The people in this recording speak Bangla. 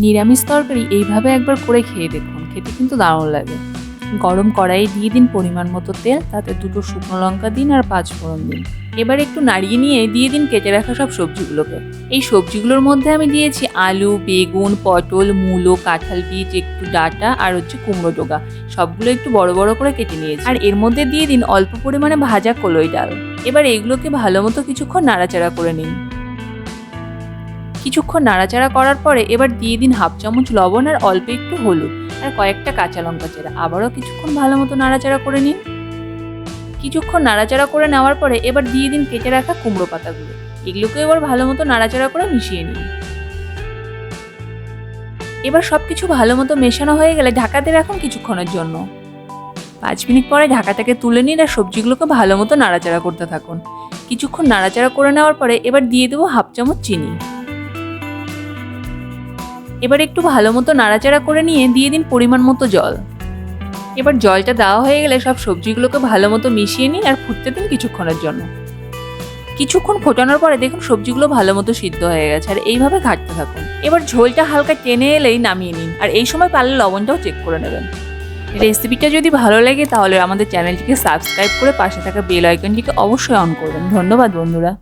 নিরামিষ তরকারি এইভাবে একবার করে খেয়ে দেখুন, খেতে কিন্তু দারুণ লাগে। গরম কড়াইয়ে দিয়ে দিন পরিমাণ মতো তেল, তাতে 2টো শুকনো লঙ্কা দিন আর 5 ফোড়ন দিন। এবার একটু নাড়িয়ে নিয়ে দিয়ে দিন কেটে রাখা সব সবজিগুলোকে। এই সবজিগুলোর মধ্যে আমি দিয়েছি আলু, বেগুন, পটল, মূলো, কাঁঠাল বীজ, একটু ডাঁটা আর কুমড়ো ডোগা। সবগুলো একটু বড় বড় করে কেটে নিয়েছি। আর এর মধ্যে দিয়ে দিন অল্প পরিমাণে ভাজা কলই ডাল। এবার এগুলোকে ভালো মতো কিছুক্ষণ নাড়াচাড়া করে নিন। কিছুক্ষণ নাড়াচাড়া করার পরে এবার দিয়ে দিন 1/2 চামচ লবণ আর অল্প একটু হলুদ আর কয়েকটা কাঁচা লঙ্কা চেরা। আবারও কিছুক্ষণ ভালো মতো নাড়াচাড়া করে নিন। কিছুক্ষণ নাড়াচাড়া করে নেওয়ার পরে এবার দিয়ে দিন কেটে রাখা কুমড়ো পাতাগুলো। এগুলোকে এবার ভালো মতো নাড়াচাড়া করে মিশিয়ে নিন। এবার সবকিছু ভালো মতো মেশানো হয়ে গেলে ঢাকা দিয়ে রাখুন কিছুক্ষণের জন্য। 5 মিনিট পরে ঢাকাটাকে তুলে নিন আর সবজিগুলোকে ভালো মতো নাড়াচাড়া করতে থাকুন। কিছুক্ষণ নাড়াচাড়া করে নেওয়ার পরে এবার দিয়ে দেবো 1/2 চামচ চিনি। এবার একটু ভালো মতো নাড়াচাড়া করে নিয়ে দিয়ে দিন পরিমাণ মতো জল। এবার জলটা দেওয়া হয়ে গেলে সব সবজিগুলোকে ভালো মতো মিশিয়ে নিন আর ফুটতে দিন কিছুক্ষণের জন্য। কিছুক্ষণ ফোটানোর পরে দেখুন সবজিগুলো ভালো মতো সিদ্ধ হয়ে গেছে আর এইভাবে ঘাঁটতে থাকুন। এবার ঝোলটা হালকা টেনে এলেই নামিয়ে নিন আর এই সময় পারলে লবণটাও চেক করে নেবেন। রেসিপিটা যদি ভালো লাগে তাহলে আমাদের চ্যানেলটিকে সাবস্ক্রাইব করে পাশে থাকা বেল আইকনটিকে অবশ্যই অন করবেন। ধন্যবাদ বন্ধুরা।